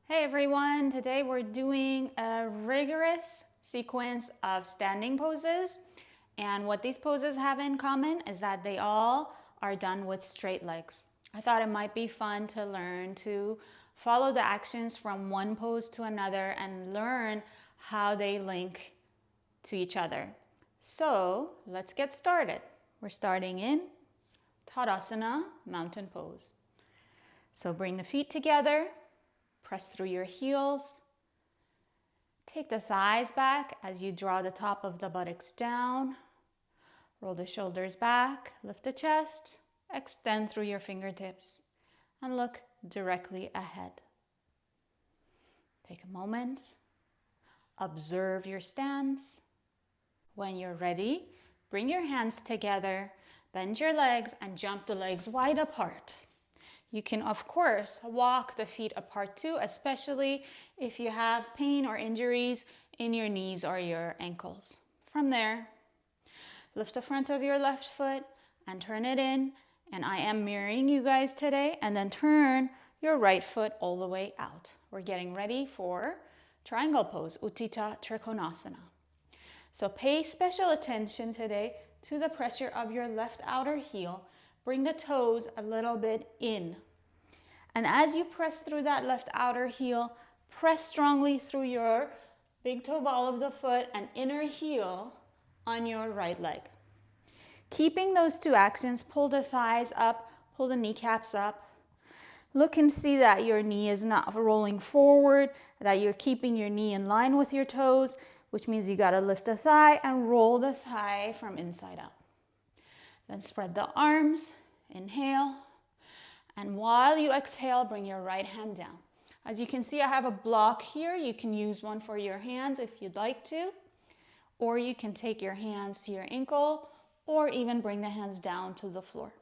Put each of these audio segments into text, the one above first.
Hey everyone, today we're doing a rigorous sequence of standing poses, and what these poses have in common is that they all are done with straight legs. I thought it might be fun to learn to follow the actions from one pose to another and learn how they link to each other. So let's get started. We're starting in Tadasana, mountain pose. So bring the feet together. Press through your heels. Take the thighs back as you draw the top of the buttocks down. Roll the shoulders back, lift the chest, extend through your fingertips, and look directly ahead. Take a moment. Observe your stance. When you're ready, bring your hands together, bend your legs, and jump the legs wide apart. You can, of course, walk the feet apart too, especially if you have pain or injuries in your knees or your ankles. From there, lift the front of your left foot and turn it in. And I am mirroring you guys today. And then turn your right foot all the way out. We're getting ready for triangle pose, Utthita Trikonasana. So pay special attention today to the pressure of your left outer heel. Bring the toes a little bit in. And as you press through that left outer heel, press strongly through your big toe ball of the foot and inner heel on your right leg. Keeping those two actions, pull the thighs up, pull the kneecaps up. Look and see that your knee is not rolling forward, that you're keeping your knee in line with your toes, which means you gotta lift the thigh and roll the thigh from inside out. Then spread the arms, inhale, and while you exhale, bring your right hand down. As you can see, I have a block here. You can use one for your hands if you'd like to, or you can take your hands to your ankle, or even bring the hands down to the floor.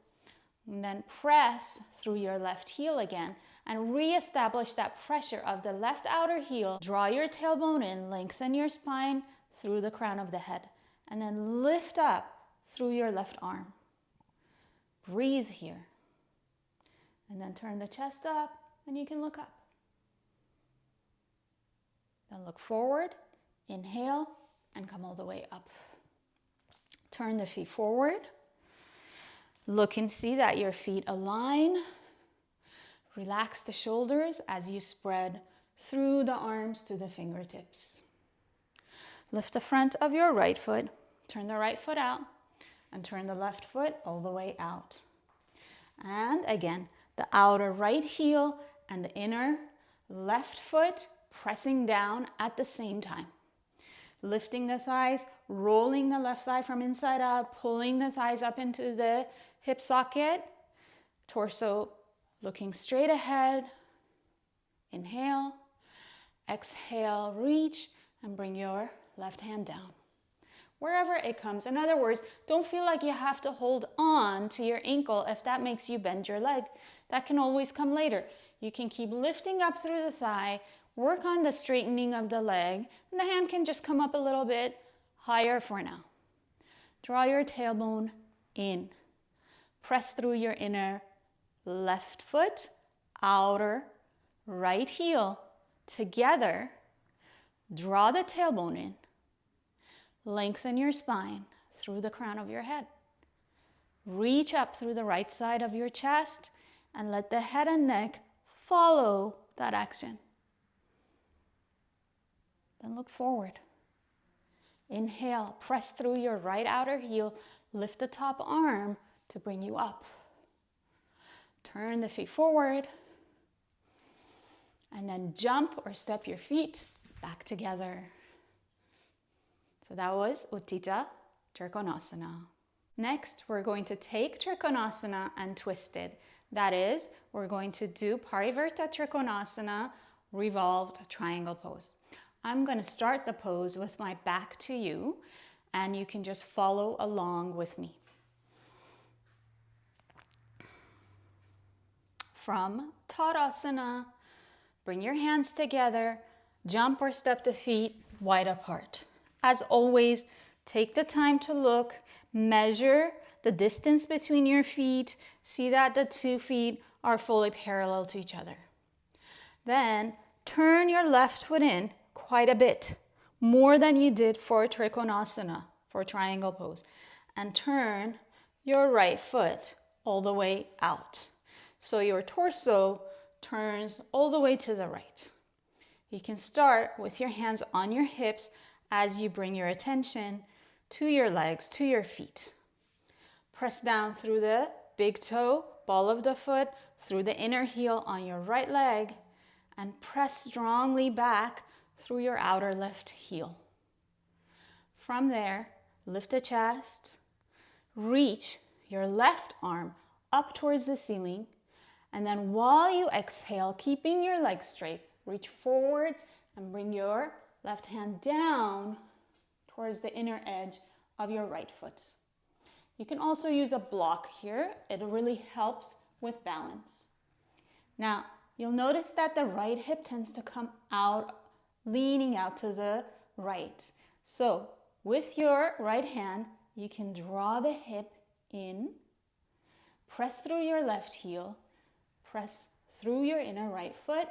And then press through your left heel again and reestablish that pressure of the left outer heel. Draw your tailbone in, lengthen your spine through the crown of the head, and then lift up through your left arm. Breathe here. And then turn the chest up, and you can look up. Then look forward, inhale, and come all the way up. Turn the feet forward. Look and see that your feet align. Relax the shoulders as you spread through the arms to the fingertips. Lift the front of your right foot, turn the right foot out, and turn the left foot all the way out. And again, the outer right heel and the inner left foot pressing down at the same time. Lifting the thighs, rolling the left thigh from inside out, pulling the thighs up into the hip socket, torso looking straight ahead. Inhale, exhale, reach, and bring your left hand down. Wherever it comes. In other words, don't feel like you have to hold on to your ankle if that makes you bend your leg. That can always come later. You can keep lifting up through the thigh, work on the straightening of the leg, and the hand can just come up a little bit higher for now. Draw your tailbone in. Press through your inner left foot, outer right heel together. Draw the tailbone in. Lengthen your spine through the crown of your head. Reach up through the right side of your chest and let the head and neck follow that action. Then look forward. Inhale, press through your right outer heel, lift the top arm to bring you up. Turn the feet forward and then jump or step your feet back together. So that was Utthita Trikonasana. Next, we're going to take Trikonasana and twist it. That is, we're going to do Parivrtta Trikonasana, revolved triangle pose. I'm going to start the pose with my back to you, and you can just follow along with me. From Tadasana, bring your hands together, jump or step the feet wide apart. As always, take the time to look, measure the distance between your feet, see that the 2 feet are fully parallel to each other. Then turn your left foot in quite a bit, more than you did for Trikonasana, for triangle pose. And turn your right foot all the way out. So your torso turns all the way to the right. You can start with your hands on your hips as you bring your attention to your legs, to your feet. Press down through the big toe, ball of the foot, through the inner heel on your right leg, and press strongly back through your outer left heel. From there, lift the chest, reach your left arm up towards the ceiling, and then while you exhale, keeping your legs straight, reach forward and bring your left hand down towards the inner edge of your right foot. You can also use a block here. It really helps with balance. Now, you'll notice that the right hip tends to come out, leaning out to the right. So, with your right hand, you can draw the hip in, press through your left heel, press through your inner right foot,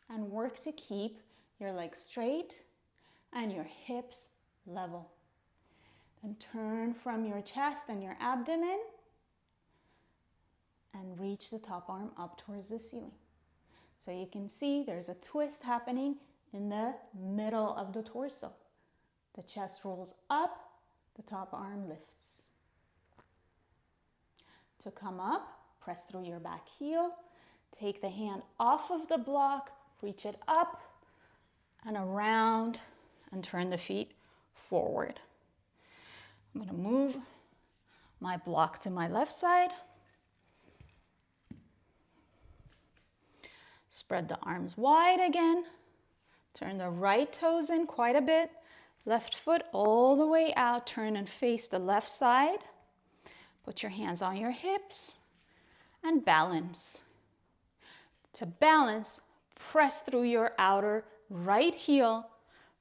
and work to keep your legs straight and your hips level. Then turn from your chest and your abdomen and reach the top arm up towards the ceiling. So you can see there's a twist happening in the middle of the torso. The chest rolls up, the top arm lifts. To come up, press through your back heel, take the hand off of the block, reach it up and around, and turn the feet forward. I'm going to move my block to my left side. Spread the arms wide again. Turn the right toes in quite a bit. Left foot all the way out. Turn and face the left side. Put your hands on your hips and balance. To balance, press through your outer right heel.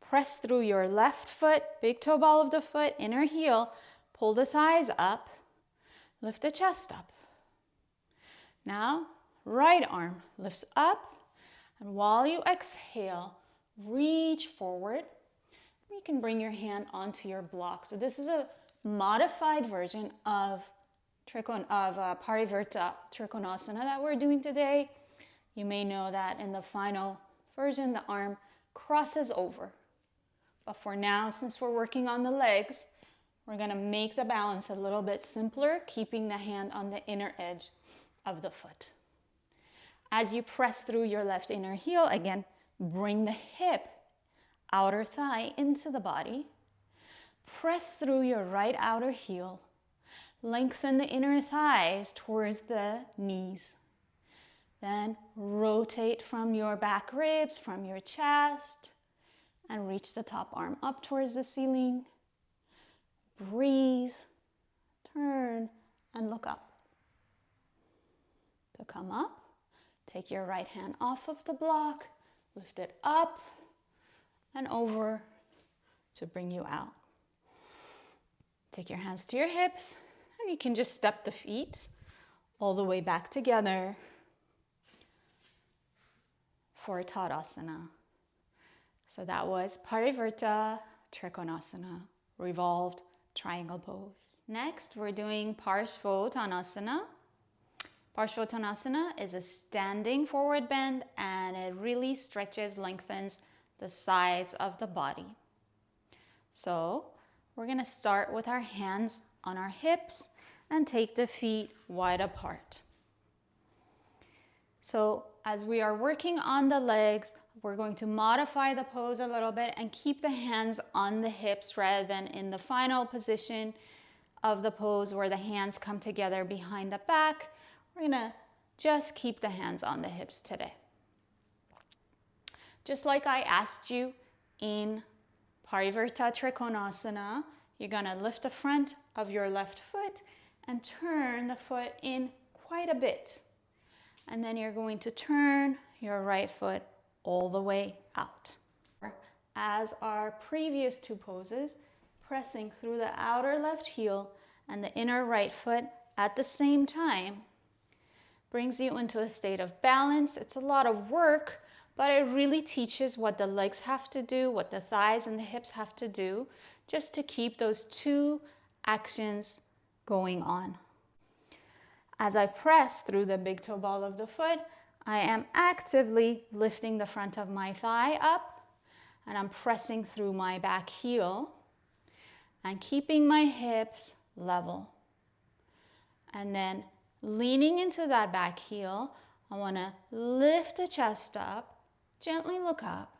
Press through your left foot, big toe ball of the foot, inner heel. Pull the thighs up. Lift the chest up. Now, right arm lifts up. And while you exhale, reach forward. You can bring your hand onto your block. So this is a modified version of Parivrtta Trikonasana that we're doing today. You may know that in the final version, the arm crosses over. But for now, since we're working on the legs, we're going to make the balance a little bit simpler, keeping the hand on the inner edge of the foot. As you press through your left inner heel, again, bring the hip, outer thigh into the body. Press through your right outer heel. Lengthen the inner thighs towards the knees. Then rotate from your back ribs, from your chest, and reach the top arm up towards the ceiling. Breathe, turn, and look up. To come up, take your right hand off of the block, lift it up and over to bring you out. Take your hands to your hips, and you can just step the feet all the way back together for Tadasana. So that was Parivrtta Trikonasana, revolved triangle pose. Next, we're doing Parsvottanasana. Parsvottanasana is a standing forward bend, and it really stretches, lengthens the sides of the body. So we're going to start with our hands on our hips and take the feet wide apart. So as we are working on the legs, we're going to modify the pose a little bit and keep the hands on the hips rather than in the final position of the pose where the hands come together behind the back. We're going to just keep the hands on the hips today. Just like I asked you in Parivrtta Trikonasana, you're going to lift the front of your left foot and turn the foot in quite a bit. And then you're going to turn your right foot all the way out. As our previous two poses, pressing through the outer left heel and the inner right foot at the same time brings you into a state of balance. It's a lot of work, but it really teaches what the legs have to do, what the thighs and the hips have to do, just to keep those two actions going on. As I press through the big toe ball of the foot, I am actively lifting the front of my thigh up, and I'm pressing through my back heel and keeping my hips level. And then leaning into that back heel, I want to lift the chest up, gently look up.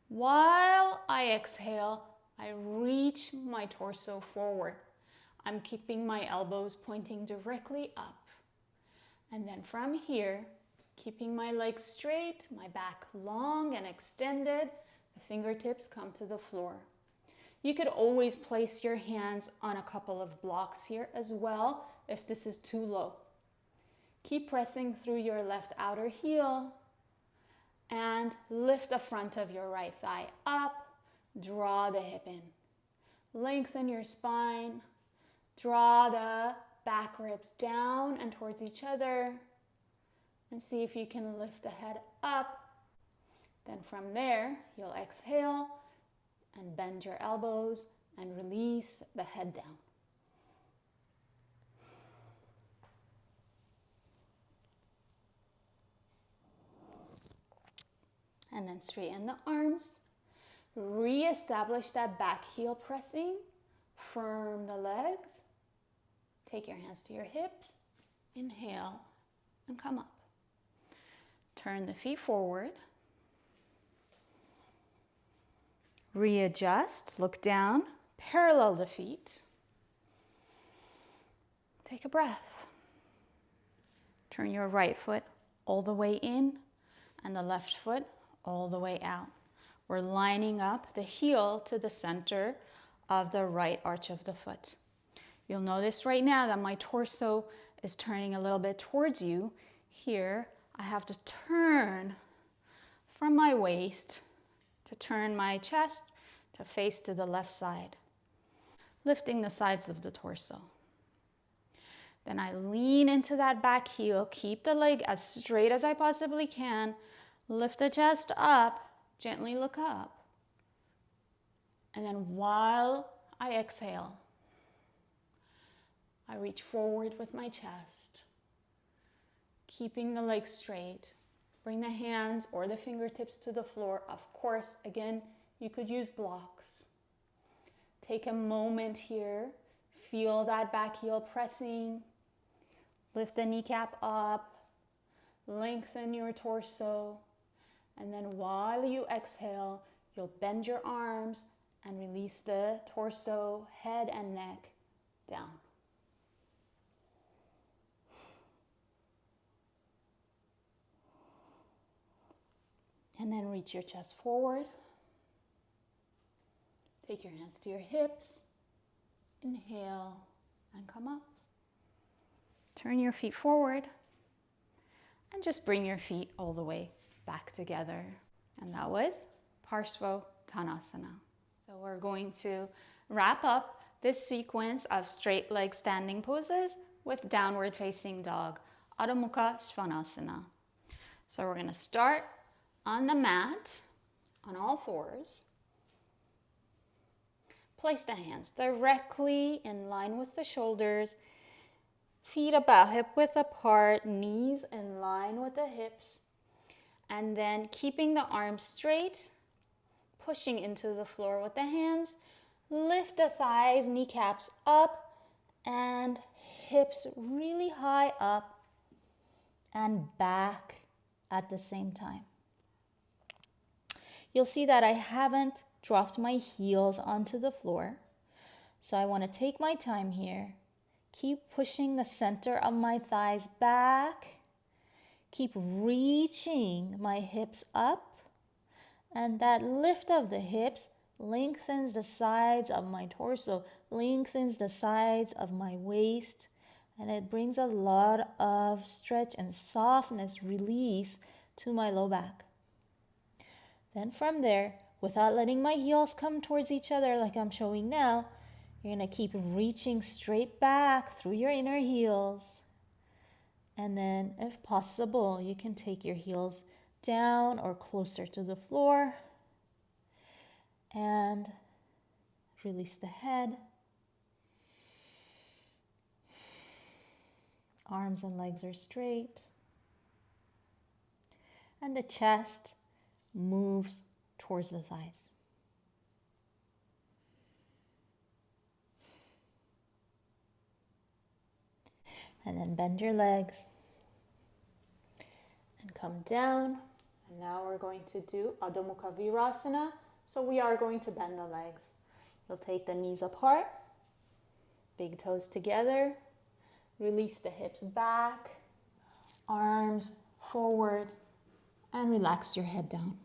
While I exhale, I reach my torso forward. I'm keeping my elbows pointing directly up. And then from here, keeping my legs straight, my back long and extended, the fingertips come to the floor. You could always place your hands on a couple of blocks here as well if this is too low. Keep pressing through your left outer heel and lift the front of your right thigh up. Draw the hip in. Lengthen your spine. Draw the back ribs down and towards each other. And see if you can lift the head up. Then from there, you'll exhale and bend your elbows and release the head down. And then straighten the arms. Re-establish that back heel pressing. Firm the legs. Take your hands to your hips. Inhale and come up. Turn the feet forward. Readjust, look down, parallel the feet. Take a breath. Turn your right foot all the way in and the left foot all the way out. We're lining up the heel to the center of the right arch of the foot. You'll notice right now that my torso is turning a little bit towards you. Here, I have to turn from my waist to turn my chest to face to the left side, lifting the sides of the torso. Then I lean into that back heel, keep the leg as straight as I possibly can, lift the chest up, gently look up. And then while I exhale, I reach forward with my chest, keeping the legs straight. Bring the hands or the fingertips to the floor. Of course, again, you could use blocks. Take a moment here. Feel that back heel pressing. Lift the kneecap up. Lengthen your torso. And then while you exhale, you'll bend your arms and release the torso, head and neck down. And then reach your chest forward. Take your hands to your hips. Inhale and come up. Turn your feet forward and just bring your feet all the way back together. And that was Parsvottanasana. So we're going to wrap up this sequence of straight leg standing poses with downward facing dog, Adho Mukha Svanasana. So we're going to start on the mat, on all fours. Place the hands directly in line with the shoulders, feet about hip width apart, knees in line with the hips, and then keeping the arms straight, pushing into the floor with the hands, lift the thighs, kneecaps up, and hips really high up and back at the same time. You'll see that I haven't dropped my heels onto the floor. So I want to take my time here. Keep pushing the center of my thighs back. Keep reaching my hips up. And that lift of the hips lengthens the sides of my torso, lengthens the sides of my waist. And it brings a lot of stretch and softness, release to my low back. Then from there, without letting my heels come towards each other like I'm showing now, you're going to keep reaching straight back through your inner heels. And then, if possible, you can take your heels down or closer to the floor. And release the head. Arms and legs are straight. And the chest moves towards the thighs. And then bend your legs and come down. And now we're going to do Adho Mukha Virasana. So we are going to bend the legs. You'll take the knees apart, big toes together, release the hips back, arms forward, and relax your head down.